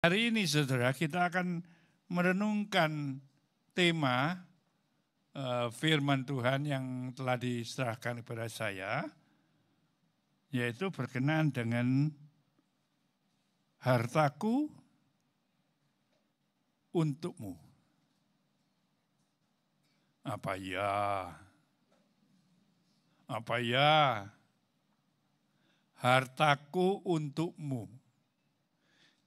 Hari ini saudara kita akan merenungkan tema firman Tuhan yang telah diserahkan kepada saya, yaitu berkenaan dengan hartaku untukmu. Apa ya? Hartaku untukmu.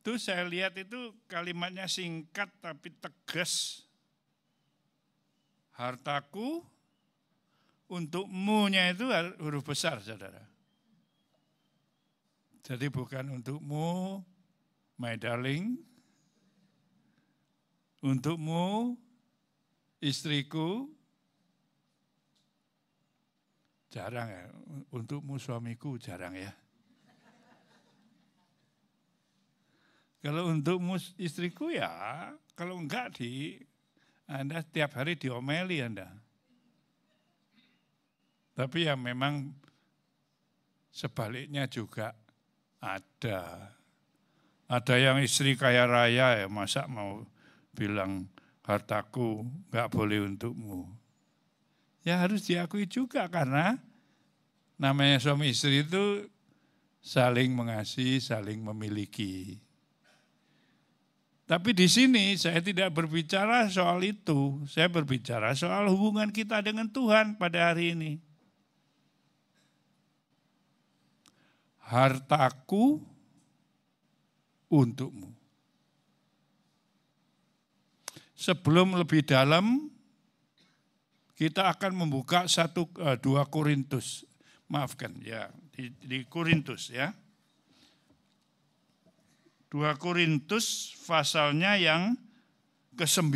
Itu saya lihat itu kalimatnya singkat tapi tegas. Hartaku untukmu-nya itu huruf besar, saudara. Jadi bukan untukmu, my darling. Untukmu, istriku. Jarang ya, untukmu suamiku jarang ya. Kalau untukmu istriku ya, kalau enggak Anda tiap hari diomeli Anda. Tapi ya memang sebaliknya juga ada. Ada yang istri kaya raya ya, masa mau bilang hartaku enggak boleh untukmu. Ya harus diakui juga karena namanya suami istri itu saling mengasihi, saling memiliki. Tapi di sini saya tidak berbicara soal itu, saya berbicara soal hubungan kita dengan Tuhan pada hari ini. Hartaku untukmu. Sebelum lebih dalam, kita akan membuka 2 Korintus, maafkan ya, di Korintus ya. 2 Korintus pasalnya yang ke-9.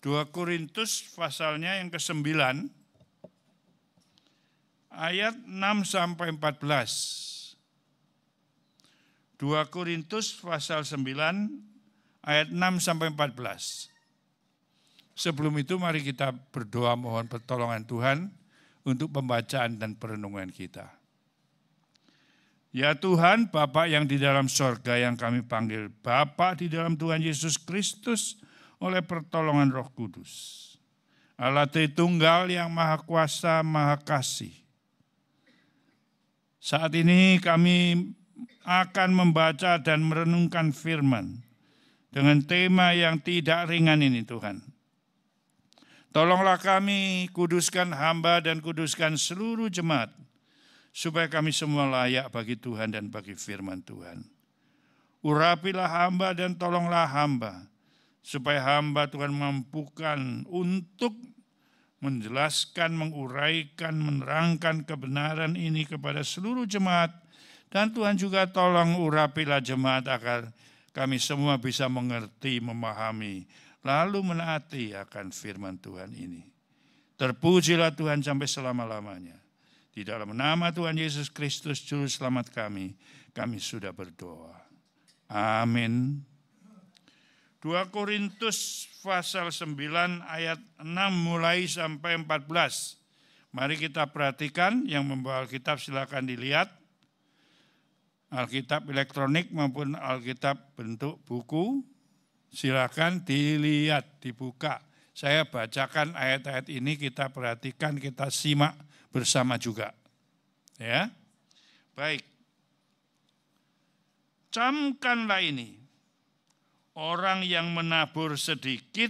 2 Korintus pasalnya yang ke-9 ayat 6 sampai 14. 2 Korintus pasal 9 ayat 6 sampai 14. Sebelum itu mari kita berdoa mohon pertolongan Tuhan untuk pembacaan dan perenungan kita. Ya Tuhan, Bapa yang di dalam sorga yang kami panggil Bapa di dalam Tuhan Yesus Kristus oleh pertolongan Roh Kudus. Allah Tritunggal yang Maha Kuasa, Maha Kasih. Saat ini kami akan membaca dan merenungkan firman dengan tema yang tidak ringan ini Tuhan. Tolonglah kami, kuduskan hamba dan kuduskan seluruh jemaat, supaya kami semua layak bagi Tuhan dan bagi firman Tuhan. Urapilah hamba dan tolonglah hamba, supaya hamba Tuhan mampukan untuk menjelaskan, menguraikan, menerangkan kebenaran ini kepada seluruh jemaat. Dan Tuhan juga tolong urapilah jemaat agar kami semua bisa mengerti, memahami, lalu menaati akan firman Tuhan ini. Terpujilah Tuhan sampai selama-lamanya. Di dalam nama Tuhan Yesus Kristus, Juru Selamat kami sudah berdoa. Amin. 2 Korintus pasal 9 ayat 6 mulai sampai 14. Mari kita perhatikan, yang membawa Alkitab silakan dilihat. Alkitab elektronik maupun Alkitab bentuk buku, silakan dilihat, dibuka. Saya bacakan ayat-ayat ini, kita perhatikan, kita simak bersama juga. Ya. Baik. Camkanlah ini. Orang yang menabur sedikit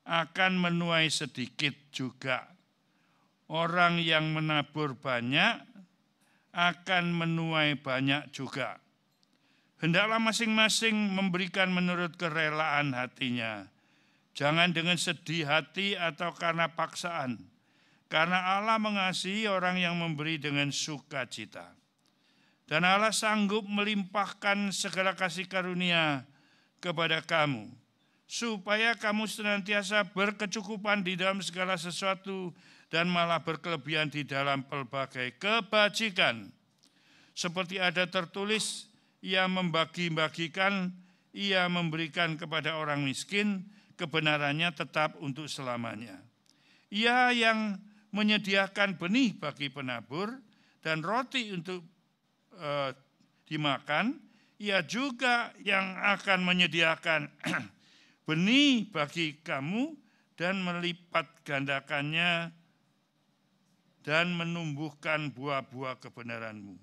akan menuai sedikit juga. Orang yang menabur banyak akan menuai banyak juga. Hendaklah masing-masing memberikan menurut kerelaan hatinya. Jangan dengan sedih hati atau karena paksaan. Karena Allah mengasihi orang yang memberi dengan sukacita. Dan Allah sanggup melimpahkan segala kasih karunia kepada kamu, supaya kamu senantiasa berkecukupan di dalam segala sesuatu dan malah berkelebihan di dalam pelbagai kebajikan. Seperti ada tertulis, ia membagi-bagikan, ia memberikan kepada orang miskin, kebenarannya tetap untuk selamanya. Ia yang menyediakan benih bagi penabur dan roti untuk dimakan, Ia juga yang akan menyediakan benih bagi kamu dan melipat gandakannya dan menumbuhkan buah-buah kebenaranmu.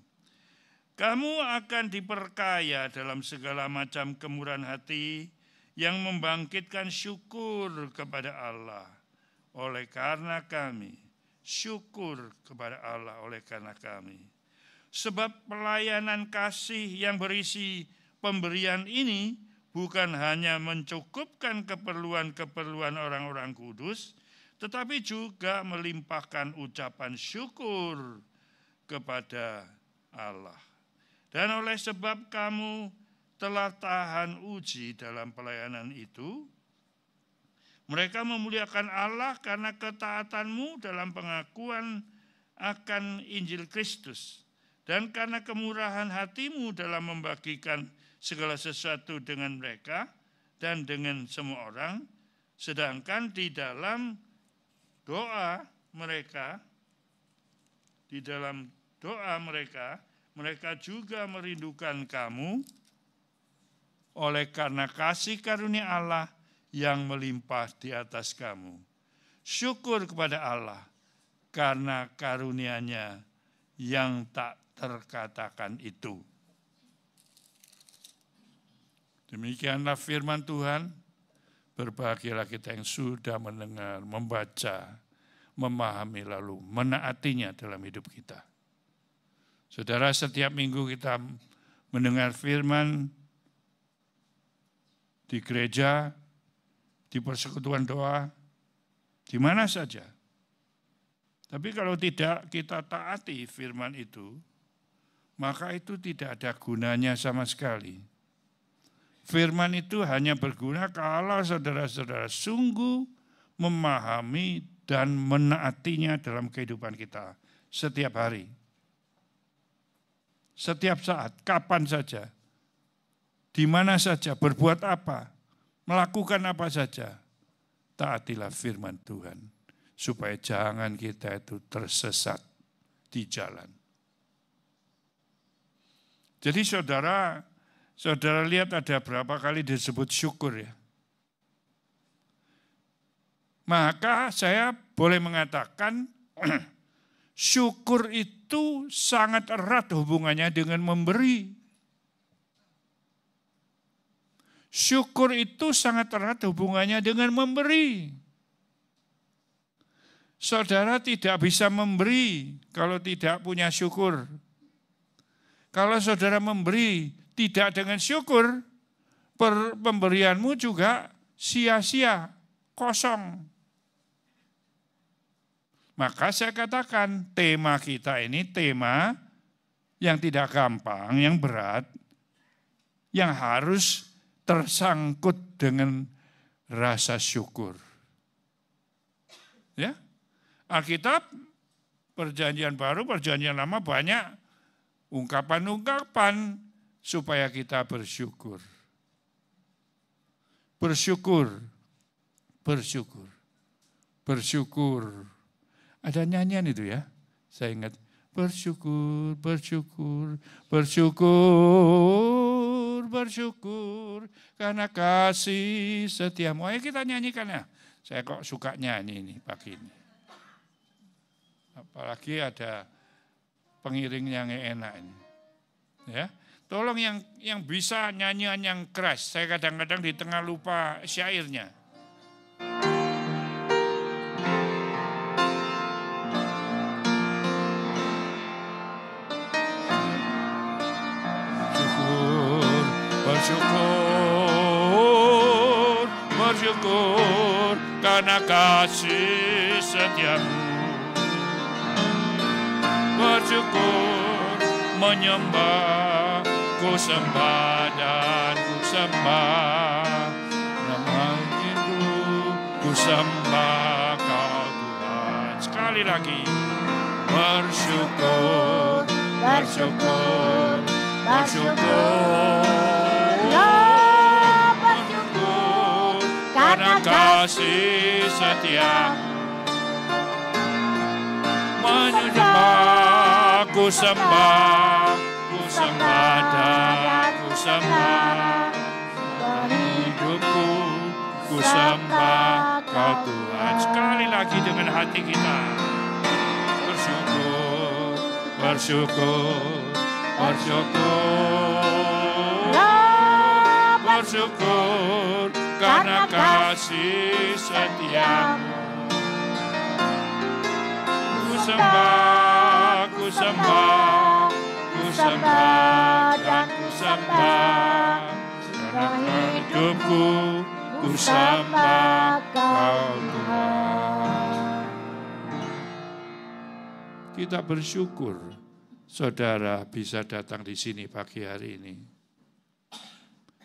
Kamu akan diperkaya dalam segala macam kemurahan hati yang membangkitkan syukur kepada Allah oleh karena kami. Syukur kepada Allah oleh karena kami. Sebab pelayanan kasih yang berisi pemberian ini bukan hanya mencukupkan keperluan-keperluan orang-orang kudus, tetapi juga melimpahkan ucapan syukur kepada Allah. Dan oleh sebab kamu telah tahan uji dalam pelayanan itu, mereka memuliakan Allah karena ketaatanmu dalam pengakuan akan Injil Kristus, dan karena kemurahan hatimu dalam membagikan segala sesuatu dengan mereka dan dengan semua orang, sedangkan di dalam doa mereka, mereka juga merindukan kamu oleh karena kasih karunia Allah yang melimpah di atas kamu. Syukur kepada Allah karena karunia-Nya yang tak terkatakan itu. Demikianlah firman Tuhan. Berbahagialah kita yang sudah mendengar, membaca, memahami lalu menaatinya dalam hidup kita. Saudara, setiap minggu kita mendengar firman di gereja, di persekutuan doa, di mana saja. Tapi kalau tidak kita taati firman itu, maka itu tidak ada gunanya sama sekali. Firman itu hanya berguna kalau saudara-saudara sungguh memahami dan menaatinya dalam kehidupan kita setiap hari. Setiap saat, kapan saja, di mana saja, berbuat apa, melakukan apa saja, taatilah firman Tuhan, supaya jangan kita itu tersesat di jalan. Jadi saudara lihat ada berapa kali disebut syukur ya. Maka saya boleh mengatakan syukur itu sangat erat hubungannya dengan memberi. Syukur itu sangat erat hubungannya dengan memberi. Saudara tidak bisa memberi kalau tidak punya syukur. Kalau saudara memberi tidak dengan syukur, pemberianmu juga sia-sia, kosong. Maka saya katakan tema kita ini tema yang tidak gampang, yang berat, yang harus tersangkut dengan rasa syukur. Ya, Alkitab, Perjanjian Baru, Perjanjian Lama banyak ungkapan-ungkapan supaya kita bersyukur. Bersyukur, bersyukur, bersyukur. Ada nyanyian itu ya, saya ingat. Bersyukur, bersyukur, bersyukur, bersyukur, karena kasih setiamu. Ayo kita nyanyikan ya. Saya kok suka nyanyi ini pagi ini. Apalagi ada pengiring yang enak ini. Ya, tolong yang bisa nyanyian yang keras. Saya kadang-kadang di tengah lupa syairnya. Bersyukur, bersyukur, karena kasih setiamu. Bersyukur, menyembah, ku sembah dan ku sembah. Nama itu ku sembah kau Tuhan. Sekali lagi, bersyukur, bersyukur, bersyukur, bersyukur, karena kasih setiamu. Menyembah, ku sembah, ku sembah dan ku sembah, hidupku ku sembah Kau Tuhan. Sekali lagi dengan hati kita, bersyukur, bersyukur, bersyukur, bersyukur karena kasih setiamu. Ku sembah, ku sembah, ku sembah dan ku sembah, karena hidupku ku sembah Kau Tuhan. Kita bersyukur saudara bisa datang di sini pagi hari ini.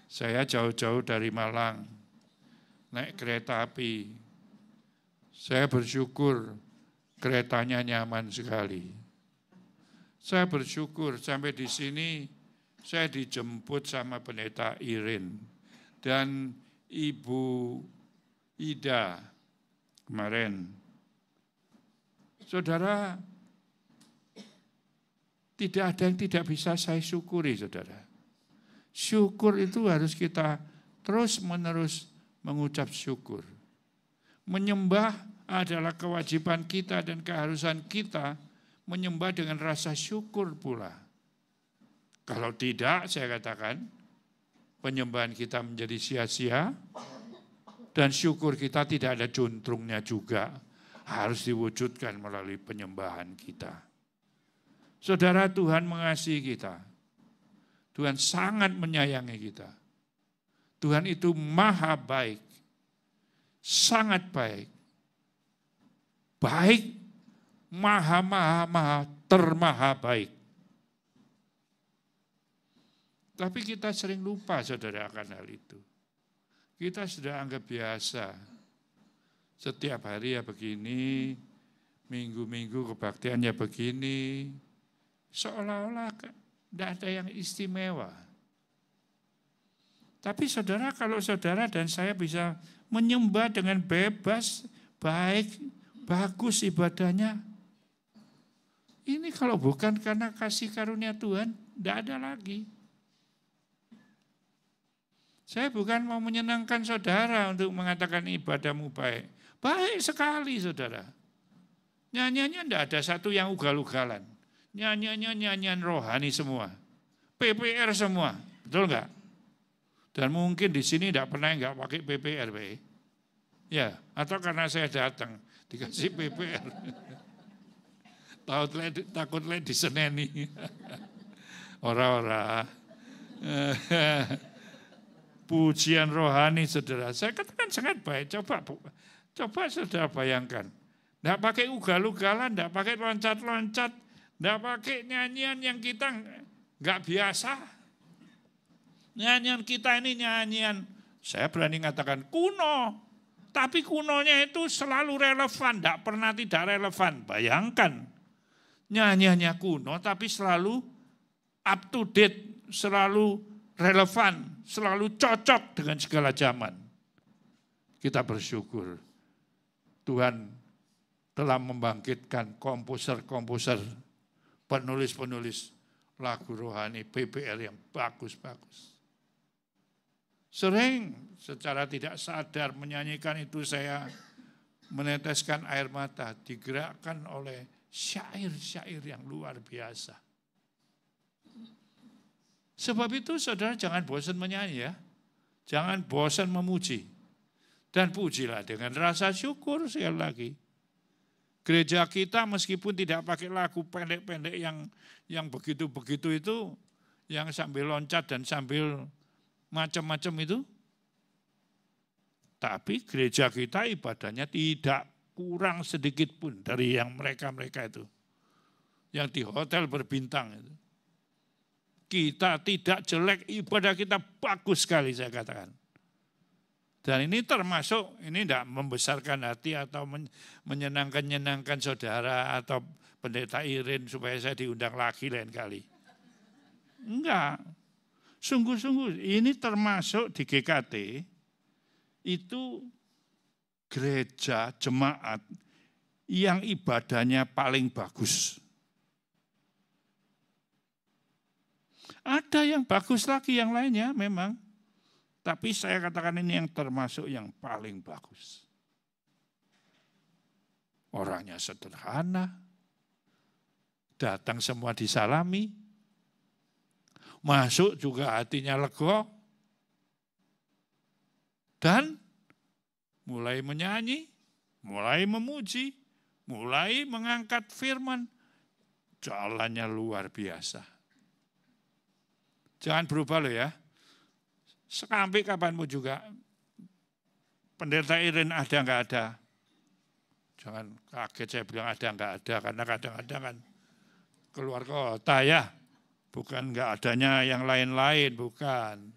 Saya jauh-jauh dari Malang, naik kereta api. Saya bersyukur keretanya nyaman sekali. Saya bersyukur sampai di sini saya dijemput sama Pendeta Irin dan Ibu Ida kemarin. Saudara, tidak ada yang tidak bisa saya syukuri, saudara. Syukur itu harus kita terus-menerus mengucap syukur. Menyembah adalah kewajiban kita dan keharusan kita menyembah dengan rasa syukur pula. Kalau tidak, saya katakan, penyembahan kita menjadi sia-sia dan syukur kita tidak ada juntrungnya juga. Harus diwujudkan melalui penyembahan kita. Saudara, Tuhan mengasihi kita. Tuhan sangat menyayangi kita. Tuhan itu maha baik, sangat baik. Baik, maha termaha baik. Tapi kita sering lupa, saudara, akan hal itu. Kita sudah anggap biasa. Setiap hari ya begini, minggu-minggu kebaktiannya begini. Seolah-olah tidak ada yang istimewa. Tapi saudara, kalau saudara dan saya bisa menyembah dengan bebas, baik, bagus ibadahnya. Ini kalau bukan karena kasih karunia Tuhan, tidak ada lagi. Saya bukan mau menyenangkan saudara untuk mengatakan ibadahmu baik. Baik sekali, saudara. Nyanyiannya tidak ada satu yang ugal-ugalan. Nyanyian rohani semua. PPR semua. Betul enggak? Dan mungkin di sini tidak pernah enggak pakai PPR. Ya, atau karena saya datang dikasih PPR. Takut diseneni. Ora-ora. Pujian rohani, saudara. Saya katakan sangat baik. Coba saudara bayangkan. Tidak pakai ugal-ugalan, tidak pakai loncat-loncat, tidak pakai nyanyian yang kita nggak biasa. Nyanyian kita ini nyanyian, saya berani mengatakan kuno. Tapi kunonya itu selalu relevan, tidak pernah tidak relevan. Bayangkan, nyanyiannya kuno tapi selalu up to date, selalu relevan, selalu cocok dengan segala zaman. Kita bersyukur Tuhan telah membangkitkan komposer-komposer, penulis-penulis lagu rohani PPR yang bagus-bagus. Sering secara tidak sadar menyanyikan itu saya meneteskan air mata, digerakkan oleh syair-syair yang luar biasa. Sebab itu saudara jangan bosan menyanyi ya, jangan bosan memuji. Dan pujilah dengan rasa syukur sekali lagi. Gereja kita meskipun tidak pakai lagu pendek-pendek yang begitu-begitu itu, yang sambil loncat dan sambil macam-macam itu, tapi gereja kita ibadahnya tidak kurang sedikit pun dari yang mereka-mereka itu, yang di hotel berbintang itu. Kita tidak jelek, ibadah kita bagus sekali saya katakan. Dan ini termasuk, ini tidak membesarkan hati atau menyenangkan saudara atau Pendeta Irin supaya saya diundang lagi lain kali. Enggak. Sungguh-sungguh ini termasuk di GKT itu gereja jemaat yang ibadahnya paling bagus. Ada yang bagus lagi yang lainnya memang. Tapi saya katakan ini yang termasuk yang paling bagus. Orangnya sederhana, datang semua disalami, masuk juga hatinya lega, dan mulai menyanyi, mulai memuji, mulai mengangkat firman, jalannya luar biasa. Jangan berubah loh ya. Sampai kapanmu juga. Pendeta Iren ada nggak ada? Jangan kaget saya bilang ada nggak ada, karena kadang-kadang kan keluar kota ya. Bukan nggak adanya yang lain-lain, bukan.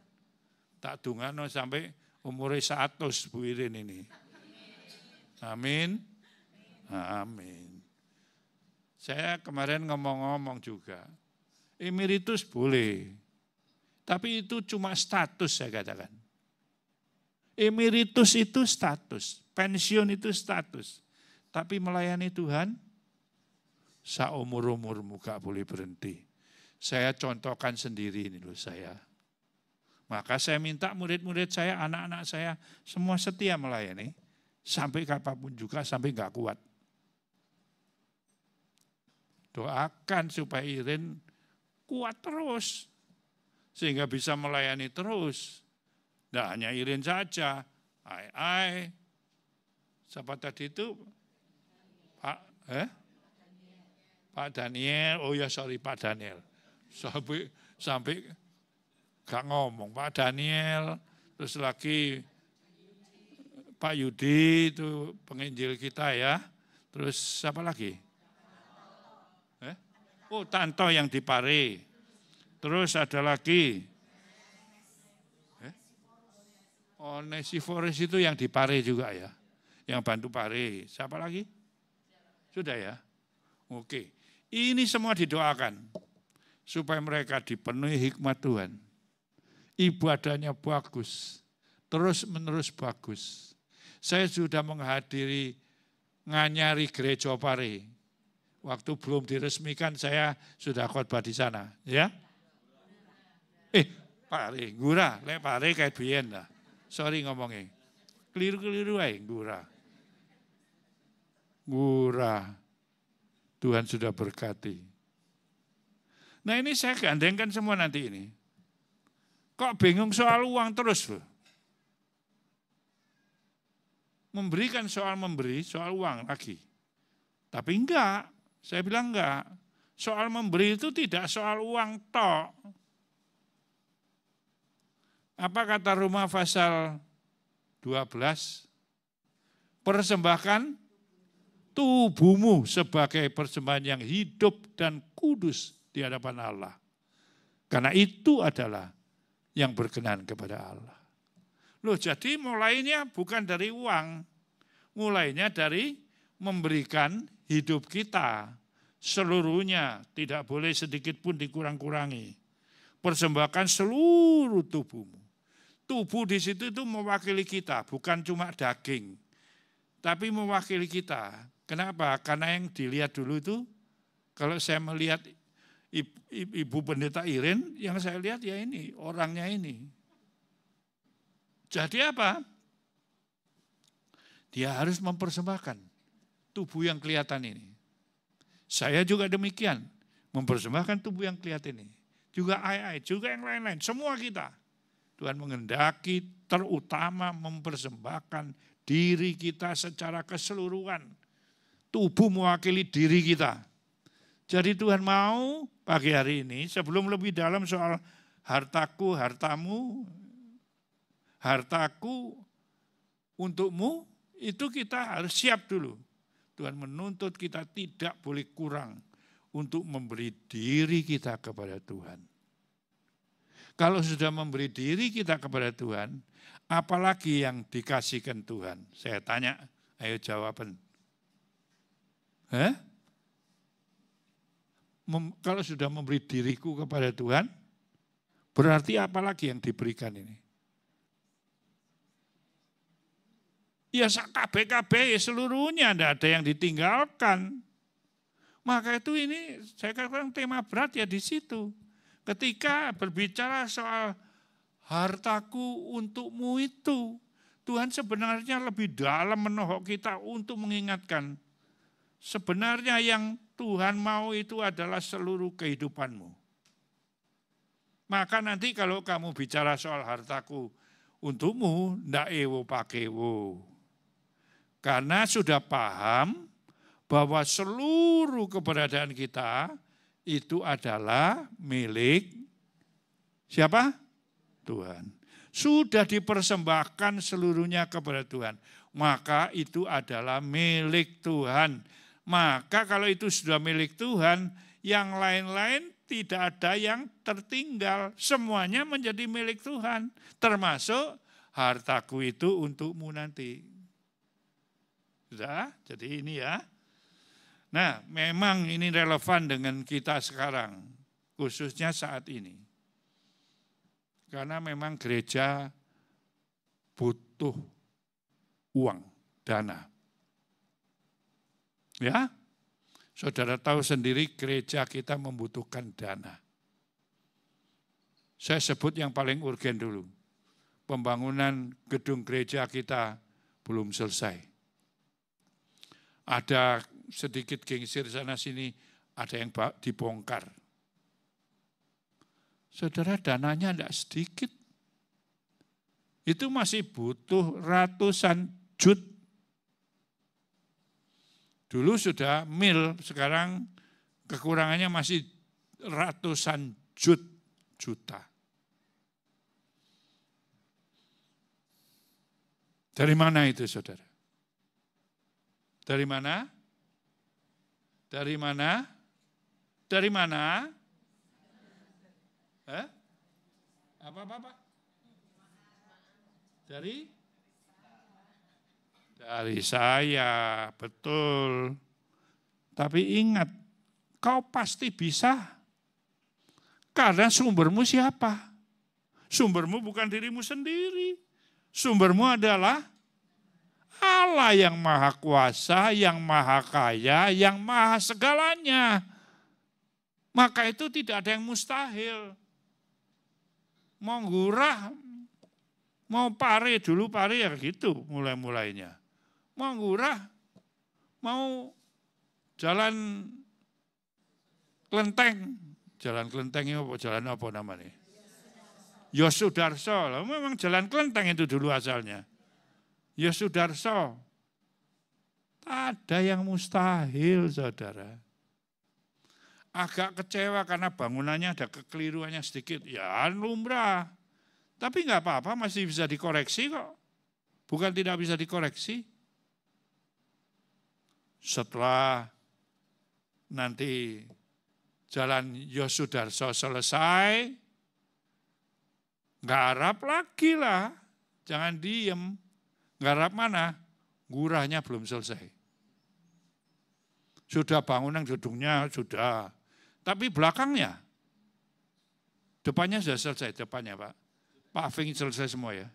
Tak dungano sampai umurnya 100 Bu Iren ini. Amin. Amin. Saya kemarin ngomong-ngomong juga. Emeritus boleh. Tapi itu cuma status saya katakan. Emeritus itu status, pensiun itu status. Tapi melayani Tuhan, seumur-umurmu gak boleh berhenti. Saya contohkan sendiri ini loh saya. Maka saya minta murid-murid saya, anak-anak saya, semua setia melayani. Sampai kapanpun juga, sampai gak kuat. Doakan supaya Iren kuat terus. Sehingga bisa melayani terus. Tidak hanya Iren saja. Siapa tadi itu? Pak Daniel. Oh ya sorry Pak Daniel. Sampai gak ngomong. Pak Daniel. Terus lagi Pak Yudi itu penginjil kita ya. Terus siapa lagi? Oh Tanto yang di Pare. Terus ada lagi. Onesiphorus itu yang di Pare juga ya. Yang bantu Pare. Siapa lagi? Sudah ya? Oke. Ini semua didoakan. Supaya mereka dipenuhi hikmat Tuhan. Ibadahnya bagus. Terus menerus bagus. Saya sudah menghadiri nganyari gereja Pare. Waktu belum diresmikan saya sudah khotbah di sana. Ya? Pare, Ngura, Pare kayak biyen lah. Sorry ngomongnya. Keliru-keliru aja, Ngura. Tuhan sudah berkati. Nah ini saya gandengkan semua nanti ini. Kok bingung soal uang terus loh? Memberikan soal memberi, soal uang lagi. Tapi enggak, saya bilang enggak. Soal memberi itu tidak soal uang tok. Apa kata Roma pasal 12? Persembahkan tubuhmu sebagai persembahan yang hidup dan kudus di hadapan Allah. Karena itu adalah yang berkenan kepada Allah. Loh jadi mulainya bukan dari uang. Mulainya dari memberikan hidup kita seluruhnya. Tidak boleh sedikit pun dikurang-kurangi. Persembahkan seluruh tubuhmu. Tubuh di situ itu mewakili kita, bukan cuma daging, tapi mewakili kita. Kenapa? Karena yang dilihat dulu itu, kalau saya melihat Ibu Pendeta Iren, yang saya lihat ya ini, orangnya ini. Jadi apa? Dia harus mempersembahkan tubuh yang kelihatan ini. Saya juga demikian, mempersembahkan tubuh yang kelihatan ini. Juga juga yang lain-lain, semua kita. Tuhan menghendaki terutama mempersembahkan diri kita secara keseluruhan. Tubuh mewakili diri kita. Jadi Tuhan mau pagi hari ini sebelum lebih dalam soal hartaku, hartamu, hartaku untukmu, itu kita harus siap dulu. Tuhan menuntut kita tidak boleh kurang untuk memberi diri kita kepada Tuhan. Kalau sudah memberi diri kita kepada Tuhan, apalagi yang dikasihkan Tuhan? Saya tanya, ayo jawaban. Kalau sudah memberi diriku kepada Tuhan, berarti apalagi yang diberikan ini? Ya KB seluruhnya, tidak ada yang ditinggalkan. Maka itu ini saya katakan tema berat ya di situ. Ketika berbicara soal hartaku untukmu itu, Tuhan sebenarnya lebih dalam menohok kita untuk mengingatkan. Sebenarnya yang Tuhan mau itu adalah seluruh kehidupanmu. Maka nanti kalau kamu bicara soal hartaku untukmu, ndak ewo pakewo. Karena sudah paham bahwa seluruh keberadaan kita itu adalah milik siapa? Tuhan. Sudah dipersembahkan seluruhnya kepada Tuhan. Maka itu adalah milik Tuhan. Maka kalau itu sudah milik Tuhan, yang lain-lain tidak ada yang tertinggal. Semuanya menjadi milik Tuhan. Termasuk hartaku itu untukmu nanti. Sudah, jadi ini ya. Nah, memang ini relevan dengan kita sekarang, khususnya saat ini. Karena memang gereja butuh uang, dana. Ya, saudara tahu sendiri gereja kita membutuhkan dana. Saya sebut yang paling urgen dulu. Pembangunan gedung gereja kita belum selesai. Ada sedikit gengsir sana sini, ada yang dibongkar. Saudara, dananya tidak sedikit. Itu masih butuh ratusan jut. Dulu sudah mil, sekarang kekurangannya masih ratusan juta. Dari mana itu, saudara? Dari mana? Dari mana? Dari mana? Apa? Dari saya, betul. Tapi ingat, kau pasti bisa. Karena sumbermu siapa? Sumbermu bukan dirimu sendiri. Sumbermu adalah Allah yang maha kuasa, yang maha kaya, yang maha segalanya. Maka itu tidak ada yang mustahil. Mau gurah, mau pare dulu pare ya gitu mulai-mulainya. Mau gurah, mau jalan kelenteng. Jalan kelenteng ini jalan apa namanya? Yosudarso, memang jalan kelenteng itu dulu asalnya. Yosudarso, ada yang mustahil, saudara. Agak kecewa karena bangunannya ada kekeliruannya sedikit, ya lumrah. Tapi enggak apa-apa, masih bisa dikoreksi kok. Bukan tidak bisa dikoreksi. Setelah nanti jalan Yosudarso selesai, garap lagi lah, jangan diem. Garap mana? Gurahnya belum selesai. Sudah bangunan gedungnya, sudah. Tapi belakangnya, depannya sudah selesai, depannya Pak. Paving selesai semua ya.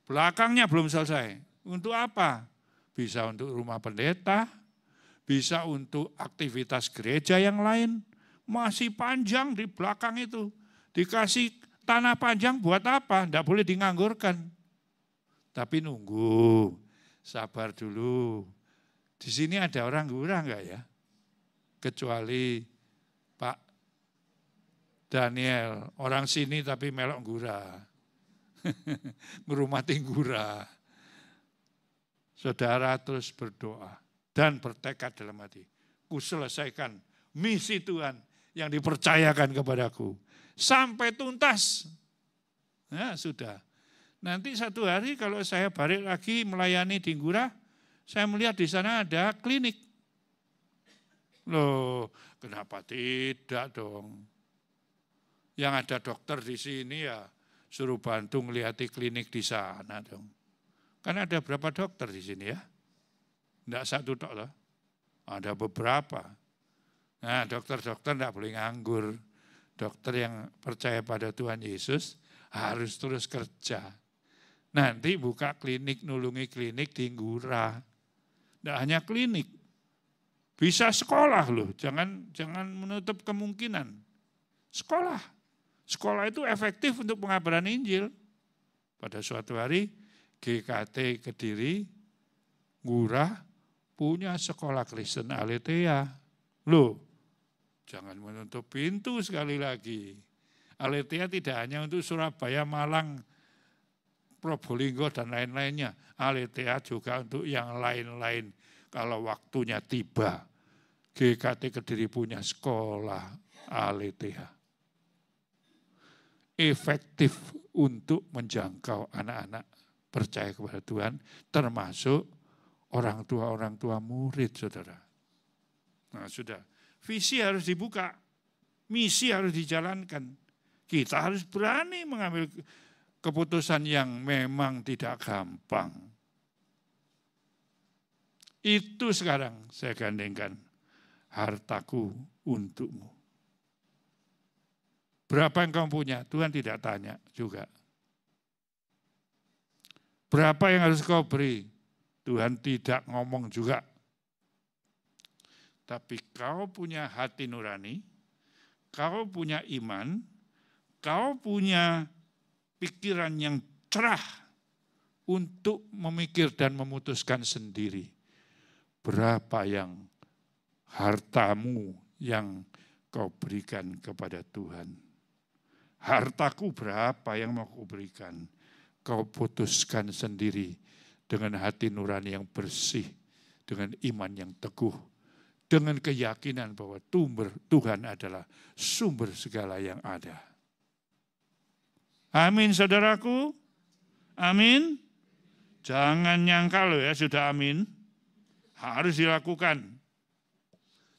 Belakangnya belum selesai. Untuk apa? Bisa untuk rumah pendeta, bisa untuk aktivitas gereja yang lain. Masih panjang di belakang itu. Dikasih tanah panjang buat apa? Tidak boleh dianggurkan. Tapi nunggu, sabar dulu. Di sini ada orang gurah enggak ya? Kecuali Pak Daniel, orang sini tapi melok gurah. Ngurumati gurah. Saudara terus berdoa dan bertekad dalam hati. Ku selesaikan misi Tuhan yang dipercayakan kepadaku. Sampai tuntas. Nah, sudah. Nanti satu hari kalau saya balik lagi melayani di Ngurah, saya melihat di sana ada klinik. Loh, kenapa tidak dong? Yang ada dokter di sini ya suruh bantu ngelihati klinik di sana dong. Kan ada berapa dokter di sini ya? Enggak satu tok loh. Ada beberapa. Nah, dokter-dokter enggak boleh nganggur. Dokter yang percaya pada Tuhan Yesus harus terus kerja. Nanti buka klinik, nulungi klinik di Ngurah. Tidak hanya klinik, bisa sekolah loh, jangan menutup kemungkinan. Sekolah. Sekolah itu efektif untuk pengabaran Injil. Pada suatu hari GKT Kediri, Ngurah punya sekolah Kristen Aletheia. Loh, jangan menutup pintu sekali lagi. Aletheia tidak hanya untuk Surabaya, Malang, Probolinggo dan lain-lainnya. Aletheia juga untuk yang lain-lain. Kalau waktunya tiba, GKT Kediri punya sekolah Aletheia. Efektif untuk menjangkau anak-anak percaya kepada Tuhan, termasuk orang tua murid, saudara. Nah sudah, visi harus dibuka, misi harus dijalankan. Kita harus berani mengambil keputusan yang memang tidak gampang. Itu sekarang saya gandengkan, hartaku untukmu. Berapa yang kamu punya? Tuhan tidak tanya juga. Berapa yang harus kau beri? Tuhan tidak ngomong juga. Tapi kau punya hati nurani, kau punya iman, kau punya pikiran yang cerah untuk memikir dan memutuskan sendiri. Berapa yang hartamu yang kau berikan kepada Tuhan? Hartaku berapa yang mau kau berikan? Kau putuskan sendiri dengan hati nurani yang bersih, dengan iman yang teguh, dengan keyakinan bahwa Tuhan adalah sumber segala yang ada. Amin, saudaraku. Amin. Jangan nyangka loh ya, sudah amin. Harus dilakukan.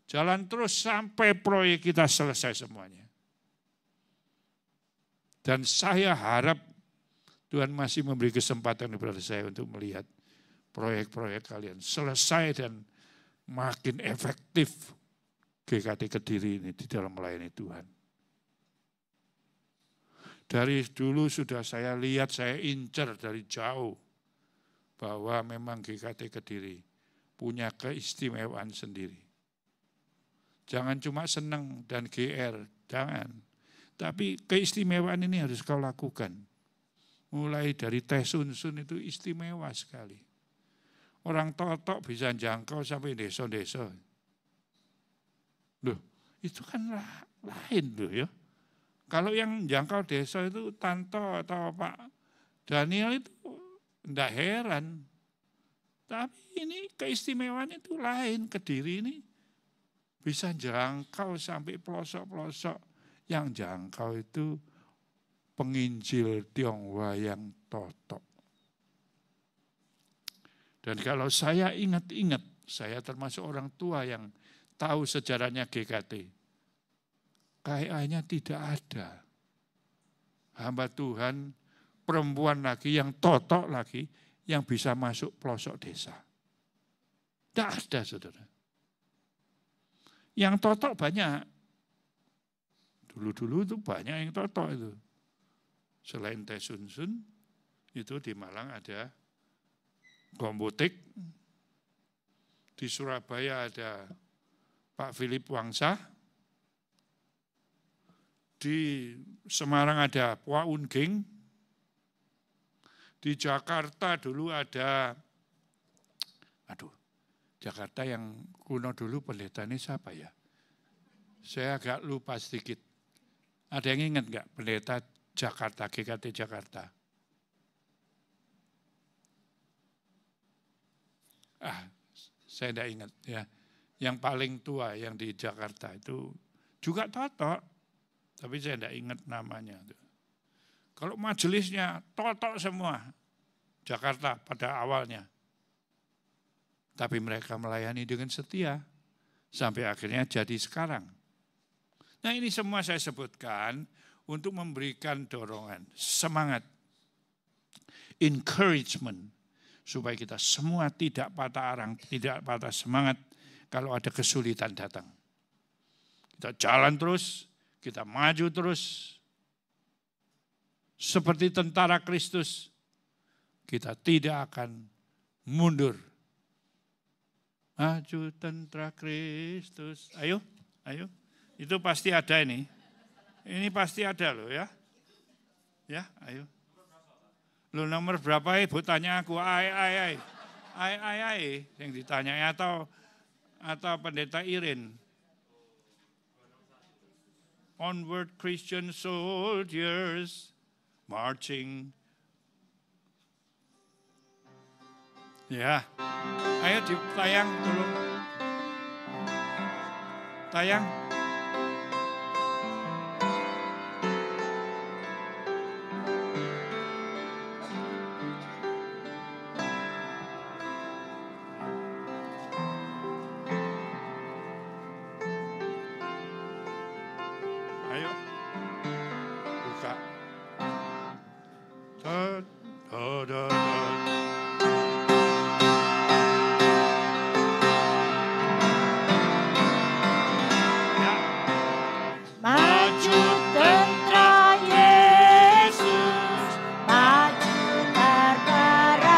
Jalan terus sampai proyek kita selesai semuanya. Dan saya harap Tuhan masih memberi kesempatan kepada saya untuk melihat proyek-proyek kalian selesai dan makin efektif GKT Kediri ini di dalam melayani Tuhan. Dari dulu sudah saya lihat, saya incer dari jauh bahwa memang GKT Kediri punya keistimewaan sendiri. Jangan cuma senang dan GR, jangan. Tapi keistimewaan ini harus kau lakukan. Mulai dari Teh Sun Sun itu istimewa sekali. Orang totok bisa jangkau sampai desa-desa. Loh, itu kan lain loh ya. Kalau yang jangkau desa itu Tanto atau Pak Daniel itu enggak heran. Tapi ini keistimewaan itu lain. Kediri ini bisa jangkau sampai pelosok-pelosok. Yang jangkau itu penginjil Tionghoa yang totok. Dan kalau saya ingat-ingat, saya termasuk orang tua yang tahu sejarahnya GKT. Kayaknya tidak ada hamba Tuhan, perempuan lagi yang totok lagi, yang bisa masuk pelosok desa. Tidak ada, saudara. Yang totok banyak. Dulu-dulu itu banyak yang totok itu. Selain Teh Sun Sun, itu di Malang ada Gombotik. Di Surabaya ada Pak Philip Wangsa. Di Semarang ada Pua Unging. Di Jakarta dulu ada, Jakarta yang kuno dulu pendetanya siapa ya? Saya agak lupa sedikit. Ada yang ingat enggak pendeta Jakarta, GKT Jakarta? Saya tidak ingat ya. Yang paling tua yang di Jakarta itu juga totok, tapi saya tidak ingat namanya. Kalau majelisnya totok semua, Jakarta pada awalnya. Tapi mereka melayani dengan setia, sampai akhirnya jadi sekarang. Nah ini semua saya sebutkan untuk memberikan dorongan, semangat, encouragement, supaya kita semua tidak patah arang, tidak patah semangat kalau ada kesulitan datang. Kita jalan terus, kita maju terus. Seperti tentara Kristus, kita tidak akan mundur. Maju tentara Kristus, ayo. Itu pasti ada ini. Ini pasti ada loh ya. Ya, ayo. Lo nomor berapa ibu tanya aku, ai, yang ditanya atau pendeta Irin. Onward Christian soldiers marching. Ya, ayo ditayang dulu. Tayang. Ayo, buka. Maju tentara Yesus, maju terperang.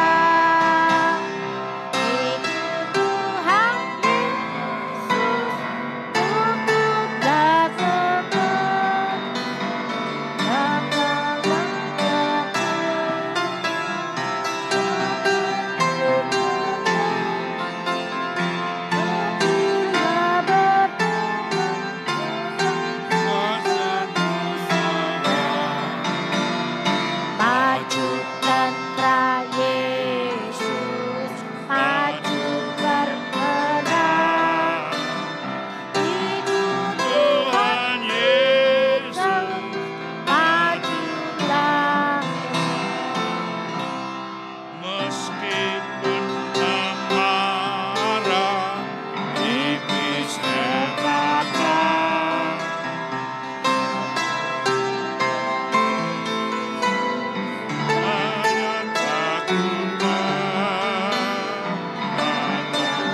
Ikut Tuhan Yesus, tukuklah teguh. Tegaklah maju tentara Yesus, maju berperang. Hidup Tuhan Yesus, majulah. Meskipun amarah iblis hebatlah, jangan takutlah, tentang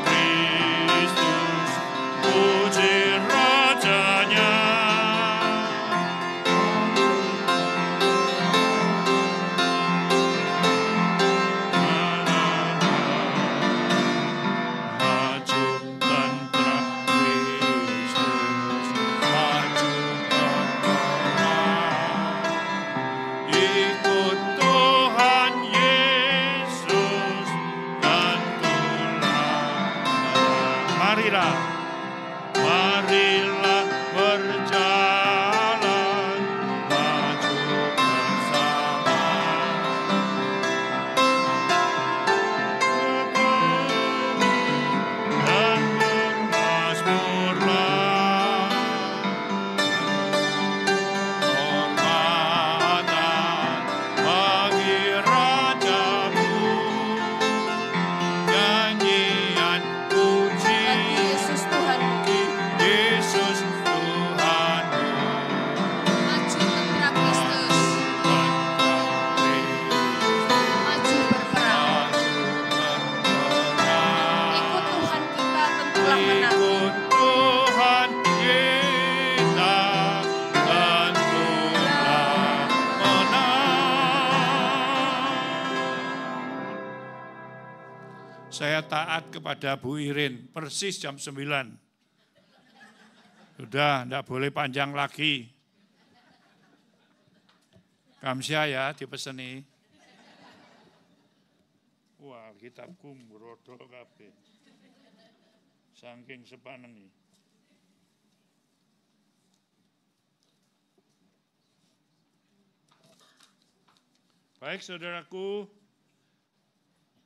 Kristus, puji Rajanya. Maju tentara Kristus, maju berperang. Ikut Tuhan Yesus dan marilah berjalan maju bersama. Dan bermazmurlah, hormatan bagi Rajamu, nyanyian puji Yesus Tuhanmu, Yesus Tuhanmu. maju tentara Kristus, maju berperang. Ikut Tuhan kita tentulah menang. Ikut Tuhan kita tentulah menang. Saya taat kepada Bu Irin, persis jam 9. Sudah, enggak boleh panjang lagi. Kamsia ya, dipeseni. Wah, kitabku merodo kabeh. Saking sepanengi. Baik saudaraku,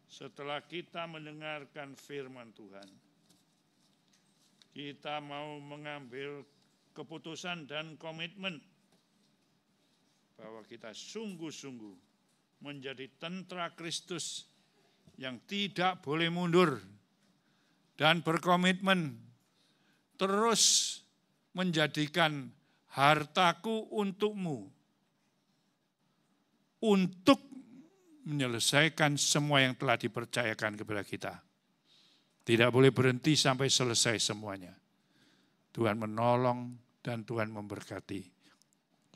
setelah kita mendengarkan firman Tuhan, kita mau mengambil keputusan dan komitmen bahwa kita sungguh-sungguh menjadi tentara Kristus yang tidak boleh mundur dan berkomitmen terus menjadikan hartaku untukmu untuk menyelesaikan semua yang telah dipercayakan kepada kita. Tidak boleh berhenti sampai selesai semuanya. Tuhan menolong dan Tuhan memberkati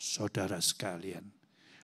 saudara sekalian.